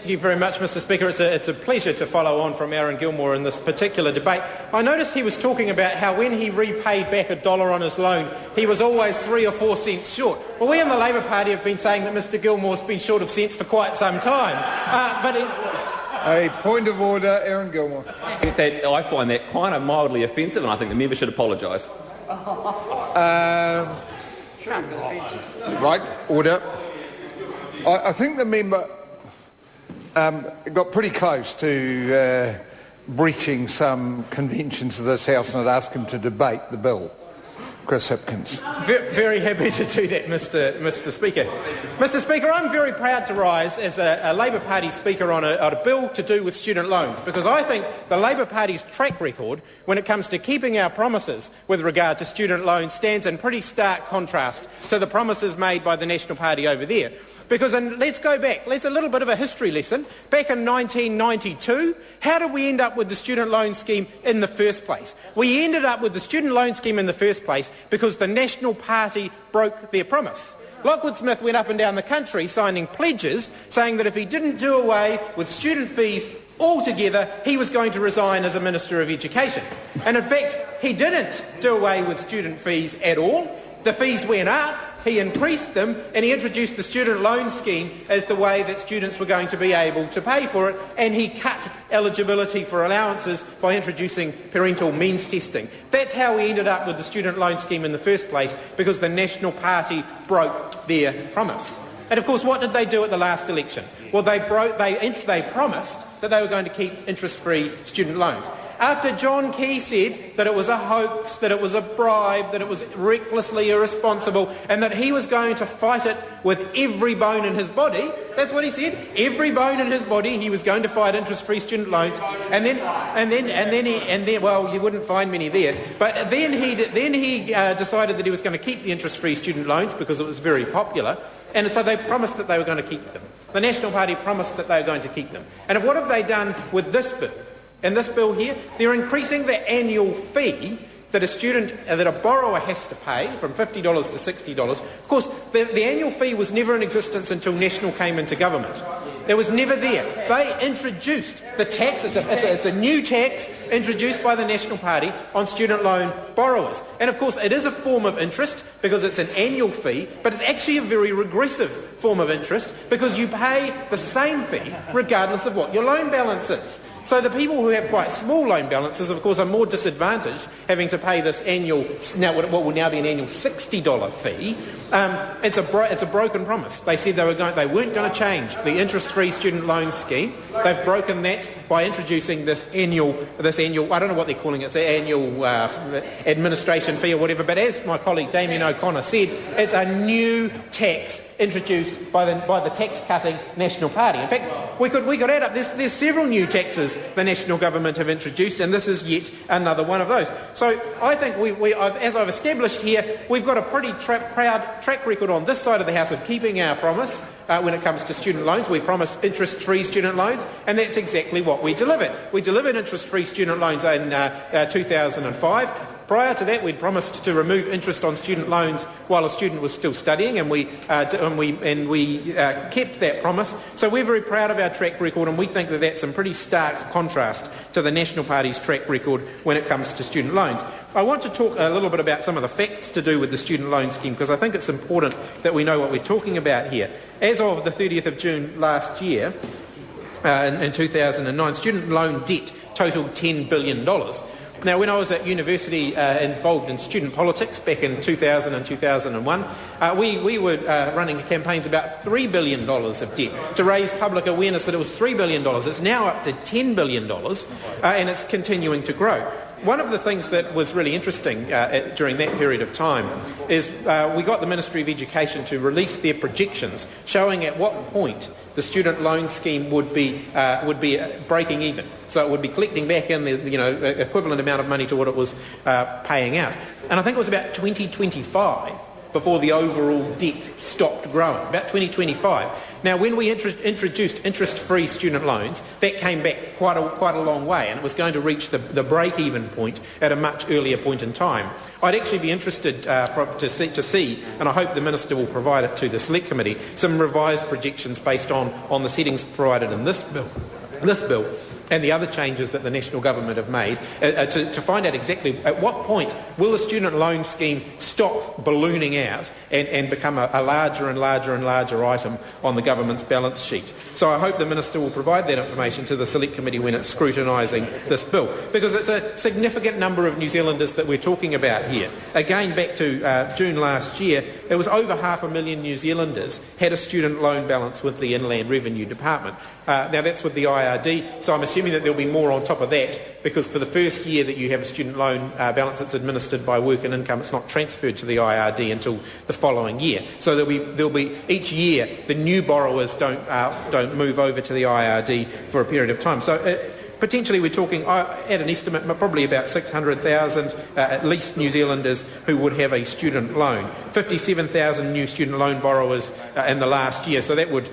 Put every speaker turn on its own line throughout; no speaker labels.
Thank you very much, Mr Speaker. It's a pleasure to follow on from Aaron Gilmore in this particular debate. I noticed he was talking about how when he repaid back $1 on his loan, he was always 3 or 4 cents short. Well, we in the Labour Party have been saying that Mr Gilmore's been short of cents for quite some time.
A point of order, Aaron Gilmore.
I find that kind of mildly offensive, and I think the member should apologise.
Right, order. I think the member got pretty close to breaching some conventions of this House, and I'd ask him to debate the bill. Chris Hipkins.
Very happy to do that, Mr Speaker. Mr Speaker, I'm very proud to rise as a Labour Party Speaker on a bill to do with student loans, because I think the Labour Party's track record when it comes to keeping our promises with regard to student loans stands in pretty stark contrast to the promises made by the National Party over there. Because, and let's go back, let's a little bit of a history lesson. Back in 1992, how did we end up with the student loan scheme in the first place? We ended up with the student loan scheme in the first place because the National Party broke their promise. Lockwood Smith went up and down the country signing pledges saying that if he didn't do away with student fees altogether, he was going to resign as a Minister of Education. And in fact, he didn't do away with student fees at all. The fees went up. He increased them, and he introduced the student loan scheme as the way that students were going to be able to pay for it, and he cut eligibility for allowances by introducing parental means testing. That's how we ended up with the student loan scheme in the first place, because the National Party broke their promise. And of course, what did they do at the last election? Well, they promised that they were going to keep interest-free student loans. After John Key said that it was a hoax, that it was a bribe, that it was recklessly irresponsible, and that he was going to fight it with every bone in his body, that's what he said, every bone in his body, he was going to fight interest-free student loans, and then, well, you wouldn't find many there, but then he decided that he was going to keep the interest-free student loans because it was very popular, and so they promised that they were going to keep them. The National Party promised that they were going to keep them. And what have they done with this bill? In this bill here, they're increasing the annual fee that a borrower has to pay from $50 to $60. Of course, the annual fee was never in existence until National came into government. It was never there. They introduced the tax, it's a new tax introduced by the National Party on student loan borrowers. And of course, it is a form of interest because it's an annual fee, but it's actually a very regressive form of interest because you pay the same fee regardless of what your loan balance is. So the people who have quite small loan balances, of course, are more disadvantaged having to pay this annual, what will now be an annual $60 fee. It's a broken promise. They said they weren't going to change the interest-free student loan scheme. They've broken that by introducing this annual, I don't know what they're calling it, it's an annual administration fee or whatever, but as my colleague Damien O'Connor said, it's a new tax introduced by the tax-cutting National Party. In fact, we could add up, there's several new taxes the National Government have introduced, and this is yet another one of those. So I think as I've established here, we've got a pretty proud track record on this side of the House of keeping our promise when it comes to student loans. We promised interest-free student loans, and that's exactly what we delivered. We delivered interest-free student loans in 2005. Prior to that, we'd promised to remove interest on student loans while a student was still studying, and we kept that promise. So we're very proud of our track record, and we think that that's in pretty stark contrast to the National Party's track record when it comes to student loans. I want to talk a little bit about some of the facts to do with the student loan scheme, because I think it's important that we know what we're talking about here. As of the 30th of June last year, in 2009, student loan debt totaled $10 billion. Now, when I was at university involved in student politics back in 2000 and 2001, we were running campaigns about $3 billion of debt to raise public awareness that it was $3 billion. It's now up to $10 billion, and it's continuing to grow. One of the things that was really interesting during that period of time is we got the Ministry of Education to release their projections showing at what point the student loan scheme would be breaking even. So it would be collecting back in the equivalent amount of money to what it was paying out. And I think it was about 2025 before the overall debt stopped growing, about 2025. Now, when we introduced interest-free student loans, that came back quite a long way, and it was going to reach the break-even point at a much earlier point in time. I'd actually be interested to see, and I hope the Minister will provide it to the Select Committee, some revised projections based on the settings provided in this bill and the other changes that the National Government have made to find out exactly at what point will the student loan scheme stop ballooning out and become a larger and larger and larger item on the government's balance sheet. So I hope the Minister will provide that information to the Select Committee when it's scrutinising this bill, because it's a significant number of New Zealanders that we're talking about here. Again, back to June last year, it was over 500,000 New Zealanders had a student loan balance with the Inland Revenue Department. Now that's with the IRD, so I'm assuming that there'll be more on top of that, because for the first year that you have a student loan balance that's administered by work and income, it's not transferred to the IRD until the following year. So there'll be each year the new borrowers don't move over to the IRD for a period of time. So potentially we're talking, at an estimate, probably about 600,000 at least New Zealanders who would have a student loan. 57,000 new student loan borrowers in the last year, so that would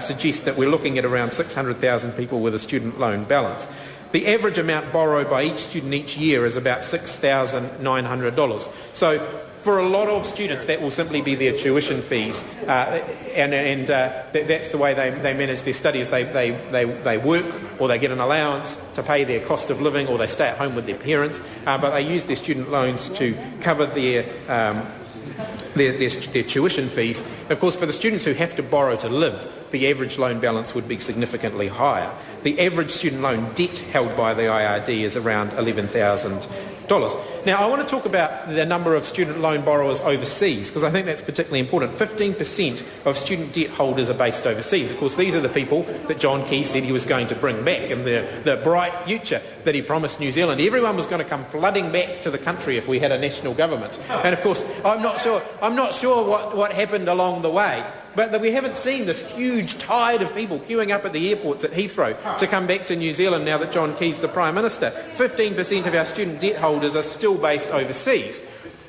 suggest that we're looking at around 600,000 people with a student loan balance. The average amount borrowed by each student each year is about $6,900. So for a lot of students, that will simply be their tuition fees, and that's the way they manage their studies. They work, or they get an allowance to pay their cost of living, or they stay at home with their parents, but they use their student loans to cover their tuition fees. Of course, for the students who have to borrow to live, the average loan balance would be significantly higher. The average student loan debt held by the IRD is around $11,000. Now, I want to talk about the number of student loan borrowers overseas, because I think that's particularly important. 15% of student debt holders are based overseas. Of course, these are the people that John Key said he was going to bring back, and the bright future that he promised New Zealand. Everyone was going to come flooding back to the country if we had a national government. And of course, I'm not sure what happened along the way. But we haven't seen this huge tide of people queuing up at the airports at Heathrow to come back to New Zealand now that John Key's the Prime Minister. 15% of our student debt holders are still based overseas.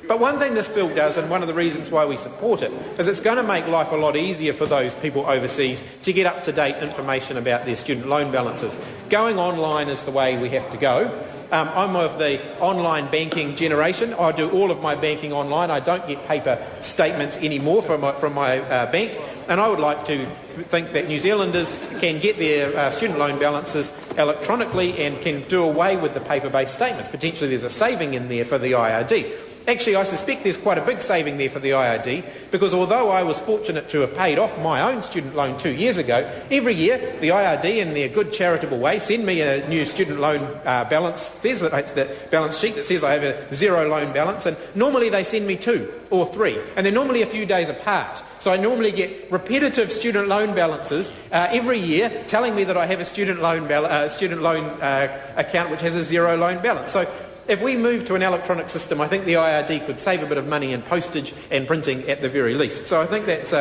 But one thing this bill does, and one of the reasons why we support it, is it's going to make life a lot easier for those people overseas to get up-to-date information about their student loan balances. Going online is the way we have to go. I'm of the online banking generation. I do all of my banking online. I don't get paper statements anymore from my bank. And I would like to think that New Zealanders can get their student loan balances electronically and can do away with the paper-based statements. Potentially there's a saving in there for the IRD. Actually, I suspect there's quite a big saving there for the IRD, because although I was fortunate to have paid off my own student loan 2 years ago, every year the IRD, in their good charitable way, send me a new student loan balance. Says that it's the balance sheet that says I have a zero loan balance, and normally they send me 2 or 3, and they're normally a few days apart. So I normally get repetitive student loan balances every year telling me that I have a student loan account which has a zero loan balance. So if we move to an electronic system, I think the IRD could save a bit of money in postage and printing at the very least. So I think that's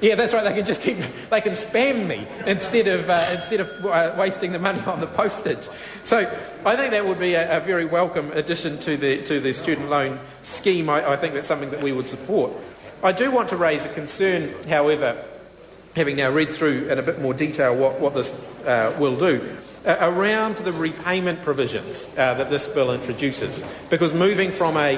yeah, that's right. They can spam me instead of wasting the money on the postage. So I think that would be a very welcome addition to the student loan scheme. I think that's something that we would support. I do want to raise a concern, however, having now read through in a bit more detail what this will do, around the repayment provisions that this bill introduces, because moving from a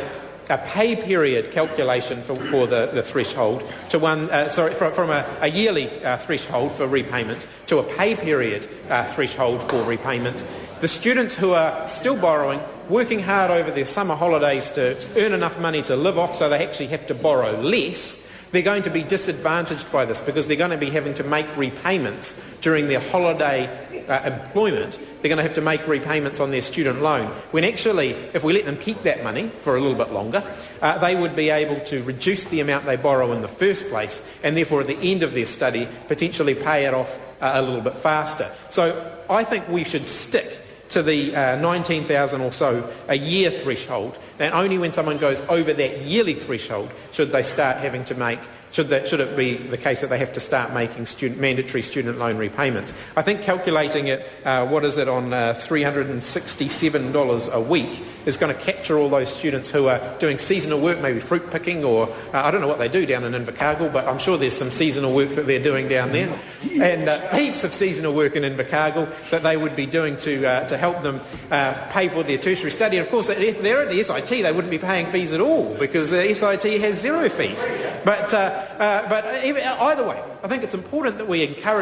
pay period calculation for the threshold to one, from a yearly threshold for repayments to a pay period threshold for repayments, the students who are still borrowing, working hard over their summer holidays to earn enough money to live off so they actually have to borrow less, they're going to be disadvantaged by this, because they're going to be having to make repayments during their holiday employment. They're going to have to make repayments on their student loan, when actually, if we let them keep that money for a little bit longer, they would be able to reduce the amount they borrow in the first place, and therefore at the end of their study potentially pay it off a little bit faster. So I think we should stick to the 19,000 or so a year threshold, and only when someone goes over that yearly threshold should they start having to make should it be the case that they have to start making mandatory student loan repayments. I think calculating it, on $367 a week is going to capture all those students who are doing seasonal work, maybe fruit picking, or I don't know what they do down in Invercargill, but I'm sure there's some seasonal work that they're doing down there, and heaps of seasonal work in Invercargill that they would be doing to help them pay for their tertiary study. And of course, if they're at the SIT, they wouldn't be paying fees at all because the SIT has zero fees. But either way, I think it's important that we encourage